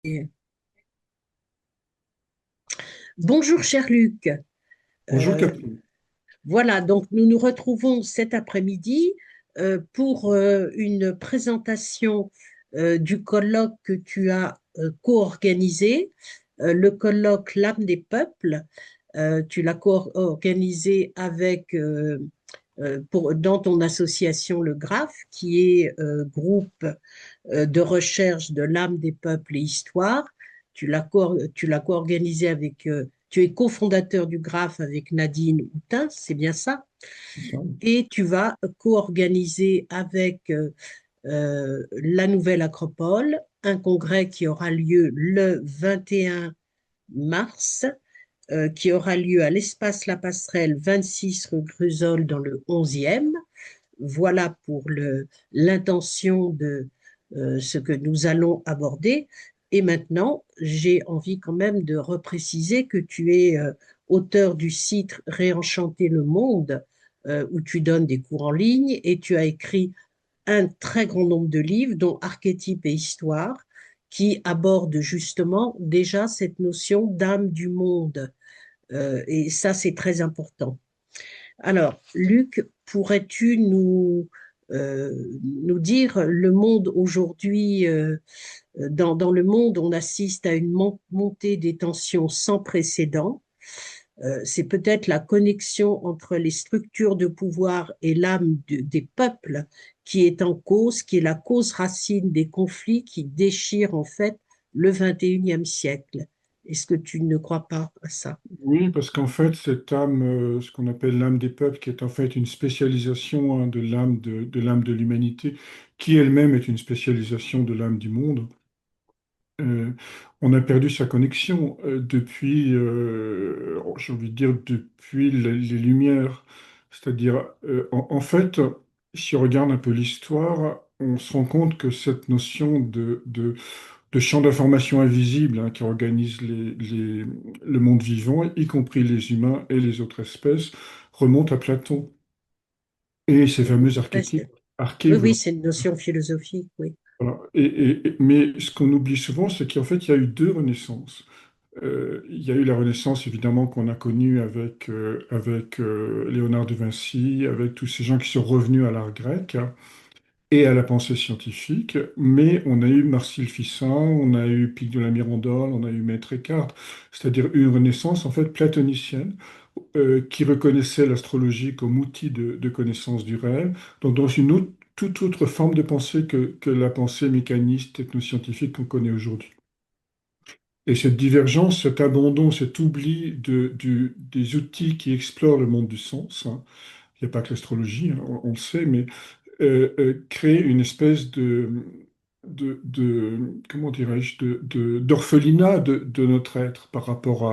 Et- Bonjour cher Luc. Bonjour Euh, Catherine. voilà, donc nous nous retrouvons cet après-midi pour une présentation du colloque que tu as co-organisé, le colloque L'âme des peuples. Tu l'as co-organisé avec dans ton association Le Graphe, qui est groupe de recherche de l'âme des peuples et histoire. Tu l'as co-organisé avec, tu es cofondateur du Graphe avec Nadine Houtin, c'est bien ça? Et tu vas co-organiser avec la Nouvelle Acropole un congrès qui aura lieu le 21 mars, qui aura lieu à l'espace La Passerelle, 26 rue Grusol dans le 11e. Voilà pour l'intention de ce que nous allons aborder. Et maintenant, j'ai envie quand même de repréciser que tu es auteur du site Réenchanter le monde, où tu donnes des cours en ligne et tu as écrit un très grand nombre de livres, dont Archétypes et Histoire, qui abordent justement déjà cette notion d'âme du monde. Et ça, c'est très important. Alors, Luc, pourrais-tu nous dire le monde aujourd'hui, dans le monde, on assiste à une montée des tensions sans précédent. C'est peut-être la connexion entre les structures de pouvoir et l'âme des peuples qui est en cause, qui est la cause racine des conflits qui déchirent en fait le 21e siècle. Est-ce que tu ne crois pas à ça? Oui, parce qu'en fait, cette âme, ce qu'on appelle l'âme des peuples, qui est en fait une spécialisation de l'âme de l'âme de l'humanité, qui elle-même est une spécialisation de l'âme du monde, euh, on a perdu sa connexion depuis, j'ai envie de dire, depuis les Lumières. C'est-à-dire, en fait, si on regarde un peu l'histoire, on se rend compte que cette notion de champ d'information invisible qui organise le monde vivant, y compris les humains et les autres espèces, remonte à Platon et ses fameux Ouais, archétypes. oui, Arché, oui, c'est une notion philosophique, oui. voilà. Mais ce qu'on oublie souvent, c'est qu'en fait, il y a eu deux renaissances. Il y a eu la Renaissance, évidemment, qu'on a connue avec Léonard de Vinci, avec tous ces gens qui sont revenus à l'art grec et à la pensée scientifique, mais on a eu Marcille Fissin, on a eu Pic de la Mirandole, on a eu Maître Eckhart, c'est-à-dire une renaissance en fait platonicienne qui reconnaissait l'astrologie comme outil de connaissance du réel, donc dans une toute autre forme de pensée que la pensée mécaniste, technoscientifique qu'on connaît aujourd'hui. Et cette divergence, cet abandon, cet oubli des outils qui explorent le monde du sens, il n'y a pas que l'astrologie, on le sait, mais créer une espèce comment dirais-je, d'orphelinat de notre être par rapport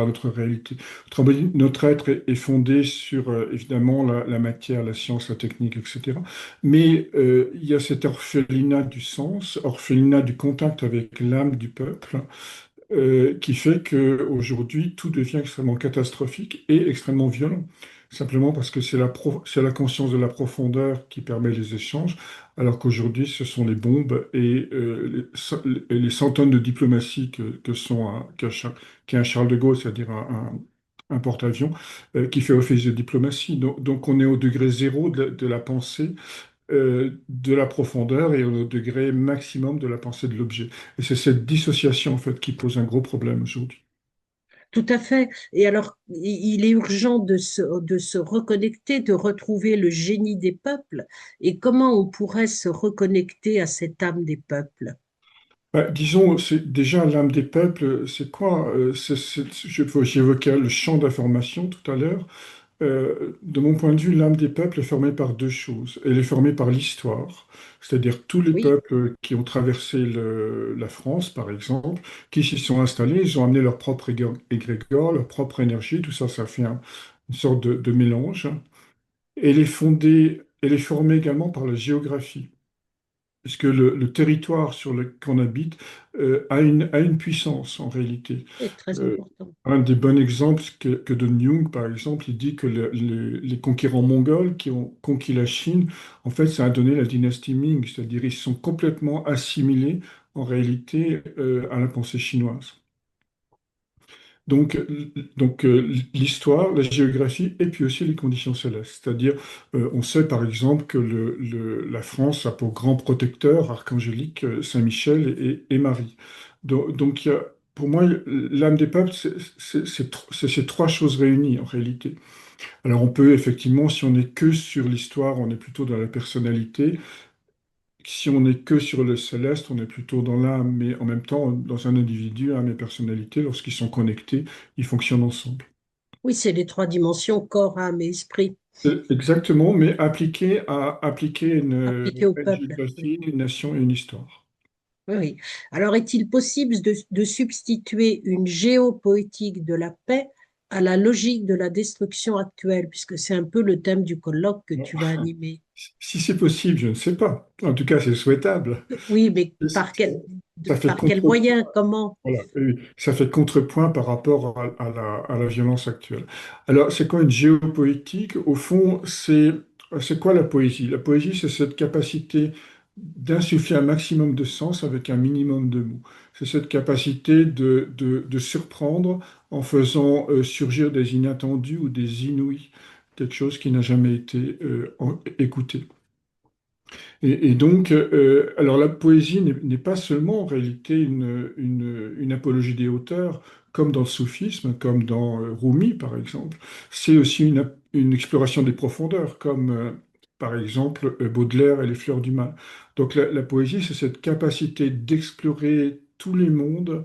à notre réalité. Autrement dit, notre être est fondé sur, évidemment, la matière, la science, la technique, etc. Mais il y a cet orphelinat du sens, orphelinat du contact avec l'âme du peuple, qui fait qu'aujourd'hui, tout devient extrêmement catastrophique et extrêmement violent. Simplement parce que c'est la conscience de la profondeur qui permet les échanges, alors qu'aujourd'hui, ce sont les bombes et les 100 tonnes de diplomatie que sont qu'est un Charles de Gaulle, c'est-à-dire un porte-avions, qui fait office de diplomatie. Donc, on est au degré zéro de la pensée de la profondeur et au degré maximum de la pensée de l'objet. Et c'est cette dissociation, en fait, qui pose un gros problème aujourd'hui. Tout à fait. Et alors, il est urgent de se reconnecter, de retrouver le génie des peuples. Et comment on pourrait se reconnecter à cette âme des peuples? Bah, disons, c'est déjà l'âme des peuples, c'est quoi? J'évoquais le champ d'information tout à l'heure. De mon point de vue, l'âme des peuples est formée par deux choses. Elle est formée par l'histoire, c'est-à-dire tous les Oui, peuples qui ont traversé la France, par exemple, qui s'y sont installés, ils ont amené leur propre égrégore, leur propre énergie, tout ça, ça fait une sorte de mélange. Elle est formée également par la géographie puisque le territoire sur lequel on habite a une puissance en réalité. c'est très Euh, important. un des bons exemples que donne Jung, par exemple, il dit que les conquérants mongols qui ont conquis la Chine, en fait, ça a donné la dynastie Ming, c'est-à-dire ils sont complètement assimilés en réalité à la pensée chinoise. Donc, l'histoire, la géographie et puis aussi les conditions célestes. C'est-à-dire, on sait par exemple que la France a pour grand protecteur archangélique Saint-Michel et Marie. Pour moi, l'âme des peuples, c'est ces trois choses réunies en réalité. Alors on peut effectivement, si on n'est que sur l'histoire, on est plutôt dans la personnalité. Si on n'est que sur le céleste, on est plutôt dans l'âme, mais en même temps, dans un individu, âme et personnalité, lorsqu'ils sont connectés, ils fonctionnent ensemble. Oui, c'est les trois dimensions, corps, âme et esprit, Exactement, mais appliquer appliquées au une peuple. Oui, géographie, une nation et une histoire. oui, oui. Alors, est-il possible de substituer une géopoétique de la paix à la logique de la destruction actuelle, puisque c'est un peu le thème du colloque que Bon, tu vas animer? si c'est possible, je ne sais pas. En tout cas, c'est souhaitable. Oui, mais Ça fait par quel contre, moyen, comment? voilà, oui, ça fait contrepoint par rapport à la violence actuelle. Alors, c'est quoi une géopoétique? Au fond, c'est quoi la poésie? La poésie, c'est cette capacité d'insuffler un maximum de sens avec un minimum de mots. C'est cette capacité de surprendre en faisant surgir des inattendus ou des inouïs, quelque chose qui n'a jamais été écouté. Et donc, alors la poésie n'est pas seulement en réalité une apologie des auteurs, comme dans le soufisme, comme dans Rumi par exemple. C'est aussi une exploration des profondeurs, comme par exemple Baudelaire et les fleurs du mal. Donc la poésie, c'est cette capacité d'explorer tous les mondes,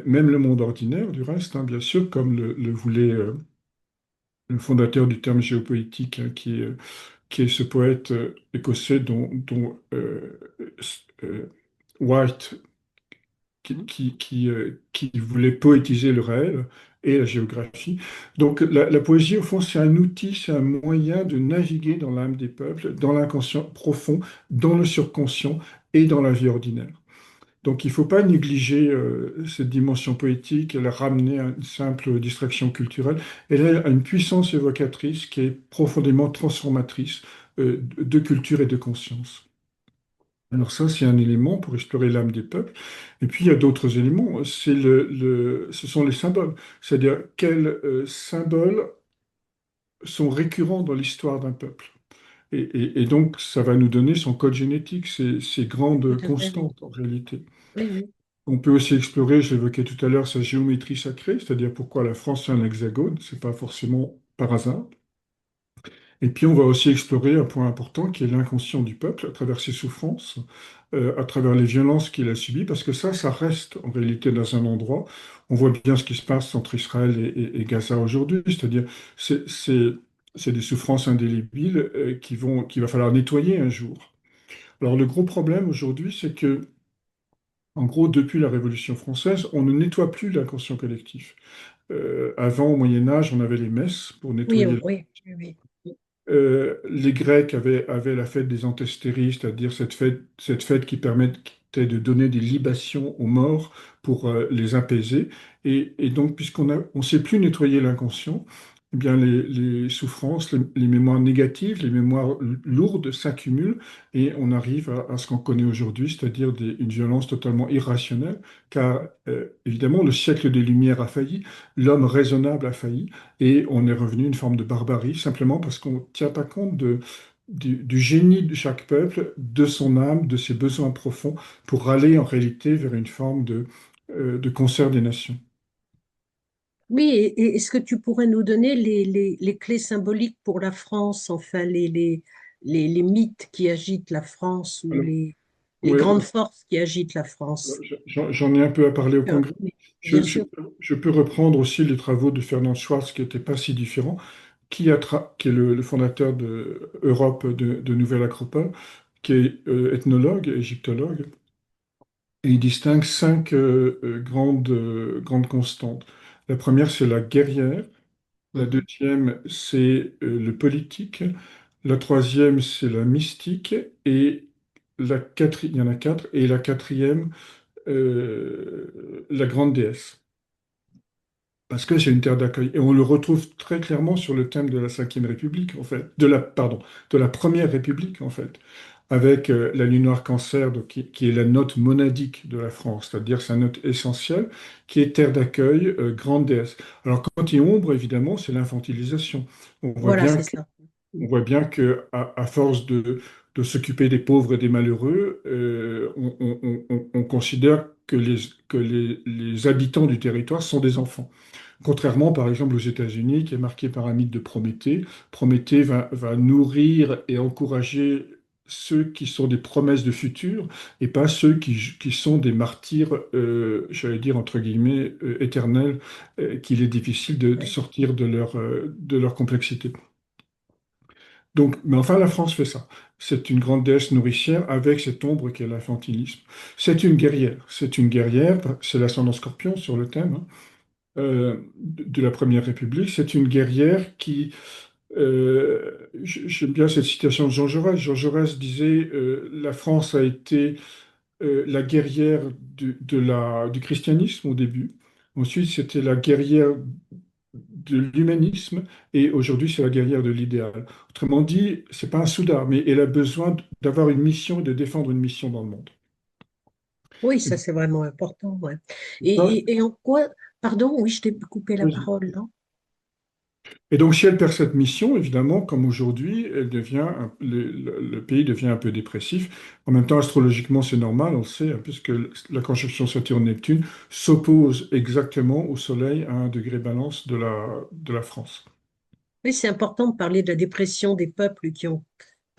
même le monde ordinaire du reste, hein, bien sûr, comme le voulait le fondateur du terme géopoétique, hein, qui est ce poète écossais dont euh, White, qui voulait poétiser le réel et la géographie. Donc la poésie, au fond, c'est un outil, c'est un moyen de naviguer dans l'âme des peuples, dans l'inconscient profond, dans le subconscient et dans la vie ordinaire. Donc il ne faut pas négliger cette dimension poétique et la ramener à une simple distraction culturelle. Elle a une puissance évocatrice qui est profondément transformatrice de culture et de conscience. Alors ça, c'est un élément pour explorer l'âme des peuples. Et puis il y a d'autres éléments. Ce sont les symboles. C'est-à-dire quels symboles sont récurrents dans l'histoire d'un peuple. Et donc ça va nous donner son code génétique, ses Tout grandes à fait, oui. constantes en réalité. Oui, oui. On peut aussi explorer, je l'évoquais tout à l'heure, sa géométrie sacrée, c'est-à-dire pourquoi la France est un hexagone, c'est pas forcément par hasard. Et puis on va aussi explorer un point important qui est l'inconscient du peuple à travers ses souffrances, à travers les violences qu'il a subies, parce que ça reste en réalité dans un endroit. On voit bien ce qui se passe entre Israël et Gaza aujourd'hui, c'est-à-dire c'est c'est- c'est des souffrances indélébiles qu'il va falloir nettoyer un jour. Alors le gros problème aujourd'hui, c'est que en gros, depuis la Révolution française, on ne nettoie plus l'inconscient collectif. Avant, au Moyen Âge, on avait les messes pour Oui, nettoyer. oui, oui, oui. Les Grecs avaient la fête des Antésteries, c'est-à-dire cette fête qui permettait de donner des libations aux morts pour les apaiser. Et donc, on sait plus nettoyer l'inconscient, eh bien, les souffrances, les mémoires négatives, les mémoires lourdes s'accumulent et on arrive à ce qu'on connaît aujourd'hui, c'est-à-dire une violence totalement irrationnelle, car évidemment, le siècle des Lumières a failli, l'homme raisonnable a failli. Et on est revenu à une forme de barbarie, simplement parce qu'on ne tient pas compte du génie de chaque peuple, de son âme, de ses besoins profonds, pour aller en réalité vers une forme de concert des nations. Oui, et est-ce que tu pourrais nous donner les clés symboliques pour la France, enfin les mythes qui agitent la France ou Alors, les ouais, grandes forces qui agitent la France? j'en ai un peu à parler au Congrès. Oui, bien Je, je- sûr. je peux reprendre aussi les travaux de Fernand Schwartz, qui n'étaient pas si différents, qui est le fondateur de Europe de Nouvelle Acropole, qui est ethnologue, égyptologue. Et il distingue cinq grandes constantes. La première, c'est la guerrière. La Mhm. deuxième, c'est le politique. La troisième, c'est la mystique. Et il y en a quatre. Et la quatrième, la grande déesse. Parce que c'est une terre d'accueil. Et on le retrouve très clairement sur le thème de la Cinquième République, en fait. Pardon, de la Première République, en fait. avec la nuit noire cancer, donc, qui est la note monadique de la France, c'est-à-dire sa note essentielle, qui est terre d'accueil, grande déesse. Alors quand il y a ombre, évidemment, c'est l'infantilisation. On voit Voilà, bien c'est que, ça. on voit bien que à force de s'occuper des pauvres et des malheureux, on considère que les habitants du territoire sont des enfants. Contrairement, par exemple, aux États-Unis, qui est marqué par un mythe de Prométhée. Prométhée va nourrir et encourager ceux qui sont des promesses de futur et pas ceux qui sont des martyrs, j'allais dire, entre guillemets, éternels, qu'il est difficile de Ouais. sortir de leur complexité. Donc, mais enfin, la France fait ça. C'est une grande déesse nourricière avec cette ombre qu'est l'infantilisme. C'est une guerrière. C'est une guerrière, c'est l'ascendant Scorpion sur le thème, hein, de la Première République. C'est une guerrière qui... j'aime bien cette citation de Jean Jaurès. Jean Jaurès disait la France a été la guerrière du christianisme au début. Ensuite, c'était la guerrière de l'humanisme et aujourd'hui, c'est la guerrière de l'idéal. Autrement dit, c'est pas un soudard, mais elle a besoin d'avoir une mission et de défendre une mission dans le monde. Oui, Et ça c'est vraiment important. Ouais. ça, Et en quoi, pardon, oui, je t'ai coupé la vas-y. parole, non? Et donc, si elle perd cette mission, évidemment, comme aujourd'hui, le pays devient un peu dépressif. En même temps, astrologiquement, c'est normal, on le sait, hein, puisque la conjonction Saturne-Neptune s'oppose exactement au Soleil à un degré balance de la France. Oui, c'est important de parler de la dépression des peuples qui ont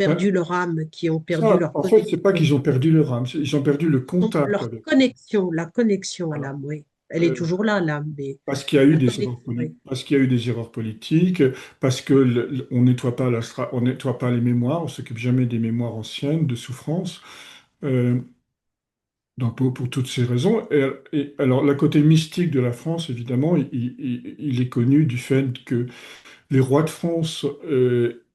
Ben, perdu leur âme, qui ont perdu ça, leur en fait, c'est pas connexion. qu'ils ont perdu leur âme, ils ont perdu le contact Leur avec. connexion, la connexion à Voilà. l'âme, oui. Elle est Euh, toujours là, l'âme, mais Parce qu'il y a eu la des erreurs connexion, oui. politiques, parce qu'il y a eu des erreurs politiques, parce que on nettoie pas on nettoie pas les mémoires, on s'occupe jamais des mémoires anciennes de souffrance. Euh, donc pour toutes ces raisons. Et alors, le côté mystique de la France, évidemment, il est connu du fait que les rois de France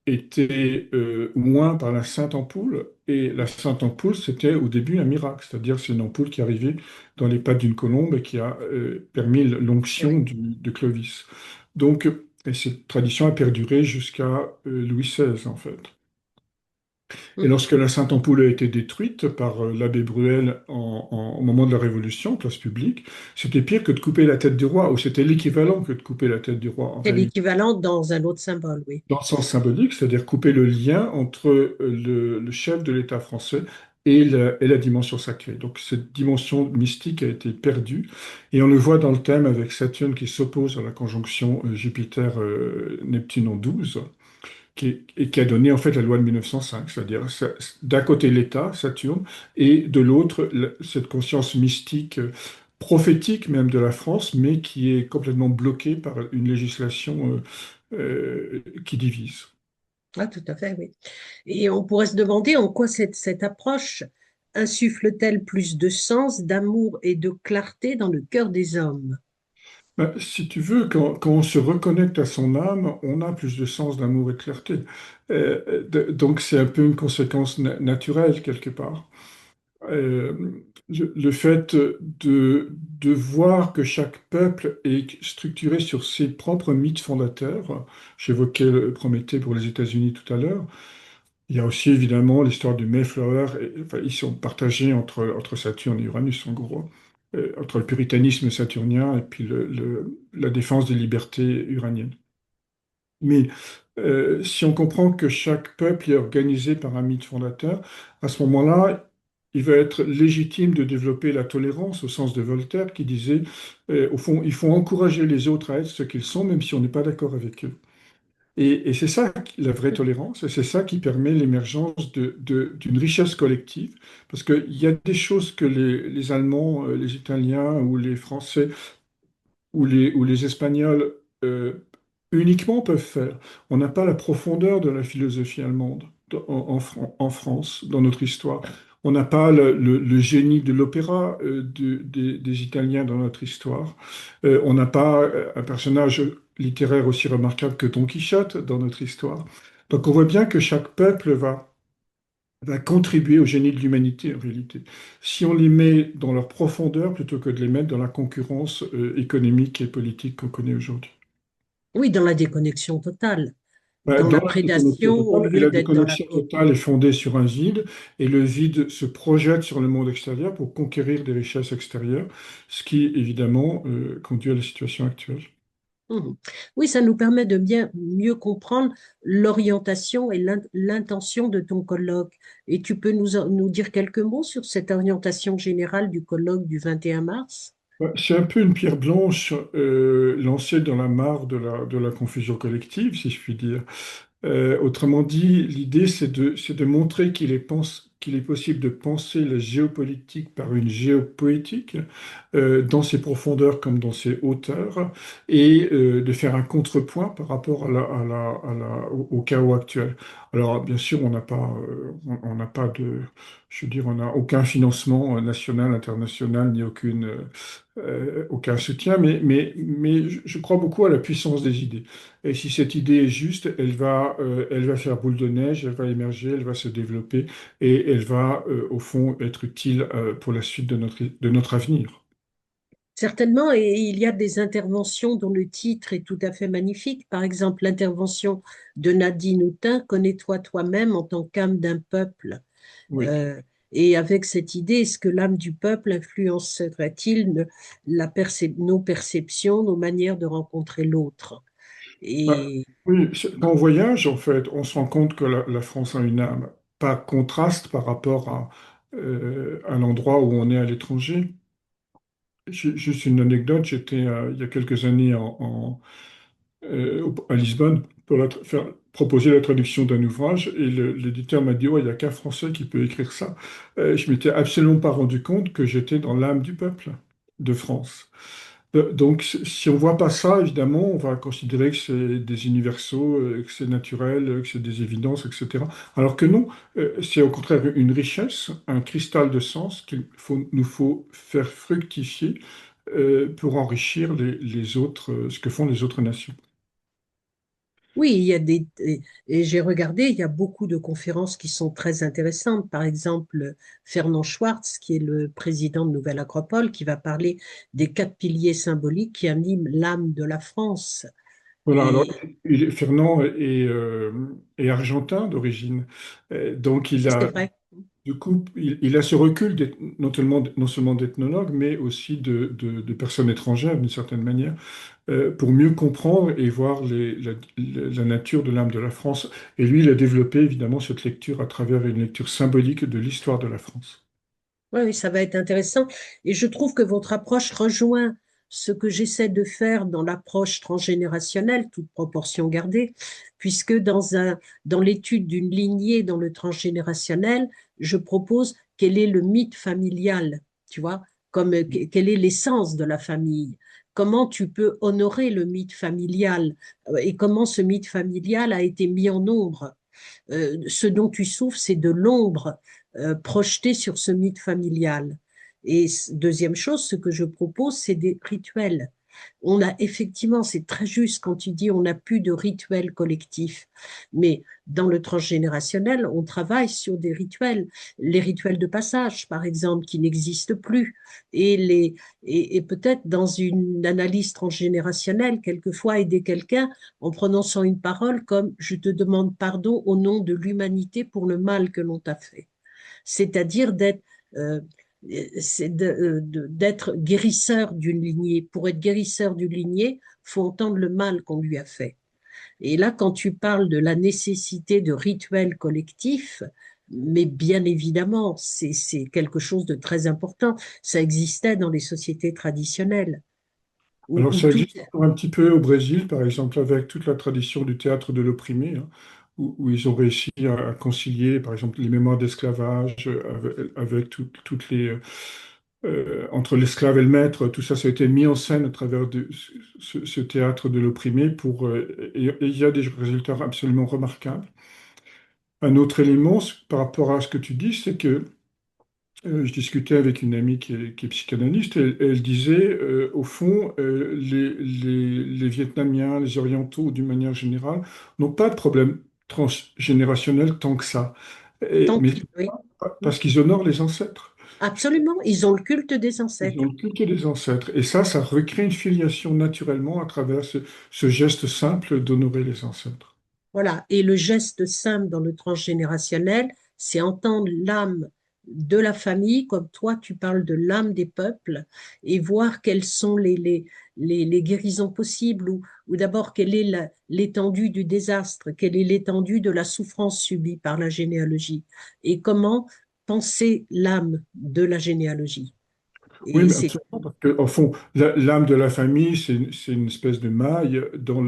étaient oints par la Sainte Ampoule. Et la Sainte Ampoule, c'était au début un miracle, c'est-à-dire c'est une ampoule qui arrivait dans les pattes d'une colombe et qui a permis l'onction Oui. de Clovis. Donc, et cette tradition a perduré jusqu'à Louis XVI, en fait. Et Mhm. lorsque la Sainte-Ampoule a été détruite par l'abbé Bruel au moment de la Révolution, place publique, c'était pire que de couper la tête du roi, ou c'était l'équivalent que de couper la tête du roi en C'est réalité, l'équivalent dans un autre symbole, oui. dans le sens symbolique, c'est-à-dire couper le lien entre le chef de l'État français et la dimension sacrée. Donc cette dimension mystique a été perdue, et on le voit dans le thème avec Saturne qui s'oppose à la conjonction Jupiter-Neptune en 12 et qui a donné en fait la loi de 1905, c'est-à-dire d'un côté l'État, Saturne, et de l'autre cette conscience mystique, prophétique même de la France, mais qui est complètement bloquée par une législation qui divise. Ah, tout à fait, oui. Et on pourrait se demander en quoi cette approche insuffle-t-elle plus de sens, d'amour et de clarté dans le cœur des hommes? Ben, si tu veux, quand on se reconnecte à son âme, on a plus de sens d'amour et de clarté. Donc c'est un peu une conséquence naturelle quelque part. Euh, le fait de voir que chaque peuple est structuré sur ses propres mythes fondateurs, j'évoquais Prométhée pour les États-Unis tout à l'heure, il y a aussi évidemment l'histoire du Mayflower, enfin, ils sont partagés entre Saturne et Uranus en gros, entre le puritanisme saturnien et puis la défense des libertés uraniennes. Mais si on comprend que chaque peuple est organisé par un mythe fondateur, à ce moment-là, il va être légitime de développer la tolérance au sens de Voltaire qui disait, au fond, il faut encourager les autres à être ce qu'ils sont, même si on n'est pas d'accord avec eux. Et c'est ça la vraie tolérance, et c'est ça qui permet l'émergence d'une richesse collective, parce qu'il y a des choses que les Allemands, les Italiens ou les Français ou les Espagnols uniquement peuvent faire. On n'a pas la profondeur de la philosophie allemande en France, dans notre histoire. On n'a pas le génie de l'opéra des Italiens dans notre histoire. On n'a pas un personnage littéraire aussi remarquable que Don Quichotte dans notre histoire. Donc on voit bien que chaque peuple va contribuer au génie de l'humanité en réalité. Si on les met dans leur profondeur plutôt que de les mettre dans la concurrence économique et politique qu'on connaît aujourd'hui. Oui, dans la déconnexion totale. dans Dans la la déconnexion prédation au totale, et lieu la d'être dans la... déconnexion totale est fondée sur un vide, et le vide se projette sur le monde extérieur pour conquérir des richesses extérieures, ce qui évidemment conduit à la situation actuelle. Mhm. Oui, ça nous permet de bien mieux comprendre l'orientation et l'intention de ton colloque. Et tu peux nous dire quelques mots sur cette orientation générale du colloque du 21 mars? Ouais, c'est un peu une pierre blanche lancée dans la mare de la confusion collective, si je puis dire. Autrement dit, l'idée, c'est de montrer qu'il est possible de penser la géopolitique par une géopoétique, dans ses profondeurs comme dans ses hauteurs, et de faire un contrepoint par rapport au chaos actuel. Alors, bien sûr, on n'a pas de, je veux dire, on n'a aucun financement national, international, ni aucun soutien, mais je crois beaucoup à la puissance des idées. Et si cette idée est juste, elle va faire boule de neige, elle va émerger, elle va se développer et elle va, au fond, être utile, pour la suite de notre avenir. Certainement, et il y a des interventions dont le titre est tout à fait magnifique. Par exemple, l'intervention de Nadine Houtin, Connais-toi toi-même en tant qu'âme d'un peuple. Oui. Euh, et avec cette idée, est-ce que l'âme du peuple influencerait-il nos perceptions, nos manières de rencontrer l'autre? Bah, Et oui, quand on voyage, en fait, on se rend compte que la France a une âme, par contraste par rapport à l'endroit où on est à l'étranger. Juste une anecdote, j'étais il y a quelques années à Lisbonne pour proposer la traduction d'un ouvrage et l'éditeur m'a dit, ouais, il n'y a qu'un Français qui peut écrire ça. Je m'étais absolument pas rendu compte que j'étais dans l'âme du peuple de France. Donc, si on voit pas ça, évidemment, on va considérer que c'est des universaux, que c'est naturel, que c'est des évidences, etc. Alors que non, c'est au contraire une richesse, un cristal de sens nous faut faire fructifier, pour enrichir les autres, ce que font les autres nations. oui, et j'ai regardé, il y a beaucoup de conférences qui sont très intéressantes. Par exemple, Fernand Schwartz, qui est le président de Nouvelle Acropole, qui va parler des 4 piliers symboliques qui animent l'âme de la France. Voilà, alors Et Fernand est argentin d'origine. Donc il c'est a, vrai. du coup, il a ce recul non seulement d'ethnologue, mais aussi de personnes étrangères d'une certaine manière, pour mieux comprendre et voir la nature de l'âme de la France. Et lui, il a développé évidemment cette lecture à travers une lecture symbolique de l'histoire de la France. Oui, oui, ça va être intéressant. Et je trouve que votre approche rejoint ce que j'essaie de faire dans l'approche transgénérationnelle, toute proportion gardée, puisque dans l'étude d'une lignée dans le transgénérationnel, je propose quel est le mythe familial, tu vois, quelle est l'essence de la famille, comment tu peux honorer le mythe familial et comment ce mythe familial a été mis en ombre. Ce dont tu souffres, c'est de l'ombre projetée sur ce mythe familial. Et deuxième chose, ce que je propose, c'est des rituels. On a effectivement, c'est très juste quand tu dis on n'a plus de rituels collectifs, mais dans le transgénérationnel, on travaille sur des rituels, les rituels de passage, par exemple, qui n'existent plus, et peut-être dans une analyse transgénérationnelle, quelquefois aider quelqu'un en prononçant une parole comme je te demande pardon au nom de l'humanité pour le mal que l'on t'a fait. C'est-à-dire euh, d'être guérisseur d'une lignée. Pour être guérisseur d'une lignée, faut entendre le mal qu'on lui a fait. Et là, quand tu parles de la nécessité de rituels collectifs, mais bien évidemment, c'est quelque chose de très important. Ça existait dans les sociétés traditionnelles, Alors, où ça tout... existe encore un petit peu au Brésil, par exemple, avec toute la tradition du théâtre de l'opprimé, hein, où ils ont réussi à concilier, par exemple, les mémoires d'esclavage avec toutes entre l'esclave et le maître, tout ça, ça a été mis en scène à travers ce théâtre de l'opprimé et il y a des résultats absolument remarquables. Un autre élément par rapport à ce que tu dis, c'est que je discutais avec une amie qui est psychanalyste et elle disait, au fond, les Vietnamiens, les Orientaux, d'une manière générale, n'ont pas de problème transgénérationnel tant que ça. Mais Oui, parce qu'ils honorent les ancêtres. absolument, ils ont le culte des Ils ont ancêtres. le culte des ancêtres. Et ça recrée une filiation naturellement à travers ce geste simple d'honorer les ancêtres. Voilà. Et le geste simple dans le transgénérationnel, c'est entendre l'âme de la famille, comme toi, tu parles de l'âme des peuples, et voir quelles sont les guérisons possibles, ou d'abord quelle est l'étendue du désastre, quelle est l'étendue de la souffrance subie par la généalogie, et comment penser l'âme de la généalogie. Oui, Et mais c'est absolument, parce que, au fond, l'âme de la famille, c'est une espèce de maille dans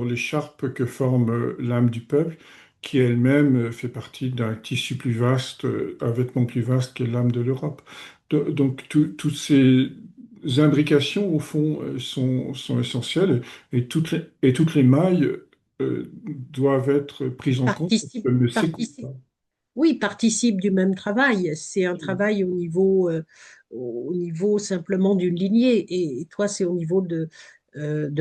l'écharpe que forme l'âme du peuple, qui elle-même fait partie d'un tissu plus vaste, un vêtement plus vaste qu'est l'âme de l'Europe. Donc, toutes ces imbrications, au fond, sont essentielles, et toutes les mailles doivent être prises en compte, parce participe, qu'elles ne s'écoutent participe pas. Oui, participe du même travail. C'est un travail au niveau simplement d'une lignée. Et toi, c'est au niveau de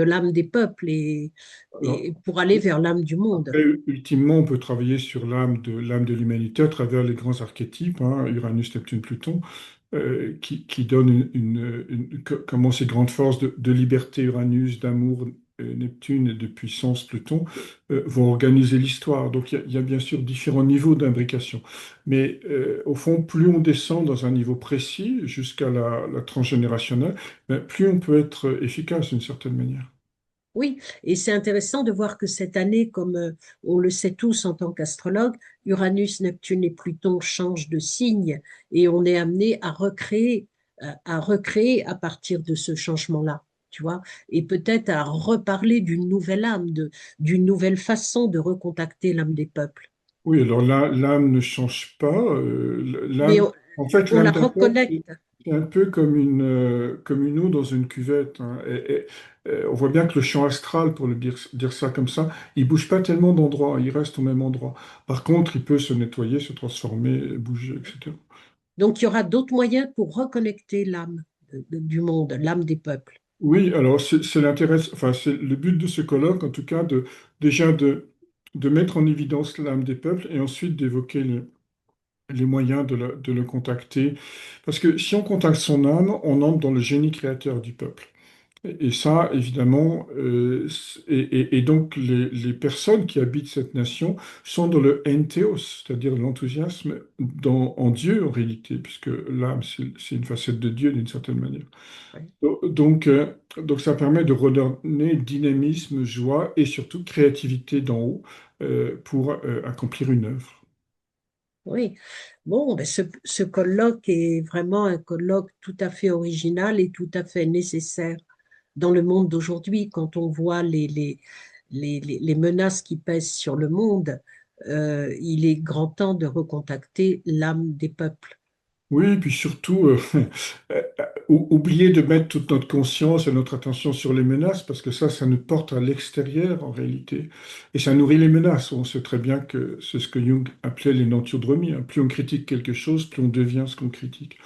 l'âme des peuples Alors, et pour aller vers l'âme du monde. après, ultimement, on peut travailler sur l'âme de l'humanité à travers les grands archétypes, hein, Uranus, Neptune, Pluton, qui donnent comment ces grandes forces de liberté, Uranus, d'amour, Neptune, et de puissance, Pluton, vont organiser l'histoire. Donc il y a bien sûr différents niveaux d'imbrication. Mais au fond, plus on descend dans un niveau précis, jusqu'à la transgénérationnelle, ben, plus on peut être efficace d'une certaine manière. Oui, et c'est intéressant de voir que cette année, comme on le sait tous en tant qu'astrologue, Uranus, Neptune et Pluton changent de signe et on est amené à recréer à partir de ce changement-là, tu vois, et peut-être à reparler d'une nouvelle âme, d'une nouvelle façon de recontacter l'âme des peuples. Oui, alors l'âme ne change pas. Mais En fait, on la l'âme d'un peuple, reconnecte. c'est un peu comme une eau dans une cuvette, hein. On voit bien que le champ astral, pour dire ça comme ça, il bouge pas tellement d'endroits, il reste au même endroit. Par contre, il peut se nettoyer, se transformer, bouger, etc. Donc il y aura d'autres moyens pour reconnecter l'âme du monde, l'âme des peuples. Oui, alors c'est l'intérêt, enfin c'est le but de ce colloque, en tout cas, déjà de mettre en évidence l'âme des peuples et ensuite d'évoquer les moyens de le contacter. Parce que si on contacte son âme, on entre dans le génie créateur du peuple. Et ça, évidemment, et donc les personnes qui habitent cette nation sont dans le entheos, c'est-à-dire l'enthousiasme en Dieu en réalité, puisque l'âme, c'est une facette de Dieu d'une certaine manière. Ouais. Donc, donc ça permet de redonner dynamisme, joie et surtout créativité d'en haut pour accomplir une œuvre. Oui, bon, ben ce colloque est vraiment un colloque tout à fait original et tout à fait nécessaire dans le monde d'aujourd'hui. Quand on voit les menaces qui pèsent sur le monde, il est grand temps de recontacter l'âme des peuples. Oui, et puis surtout, euh, oublier de mettre toute notre conscience et notre attention sur les menaces, parce que ça nous porte à l'extérieur en réalité, et ça nourrit les menaces. On sait très bien que c'est ce que Jung appelait les nantiodramies, hein. Plus on critique quelque chose, plus on devient ce qu'on critique.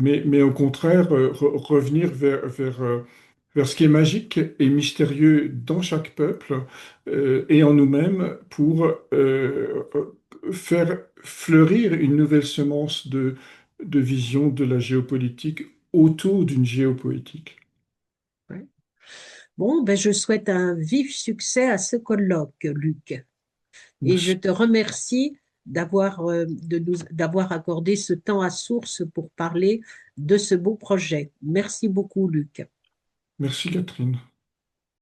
Mais au contraire, revenir vers ce qui est magique et mystérieux dans chaque peuple et en nous-mêmes pour faire fleurir une nouvelle semence de vision de la géopolitique autour d'une géopoétique. Ouais. Bon, ben je souhaite un vif succès à ce colloque, Luc. Et je Merci. te remercie d'avoir accordé ce temps à source pour parler de ce beau projet. Merci beaucoup, Luc. Merci Catherine.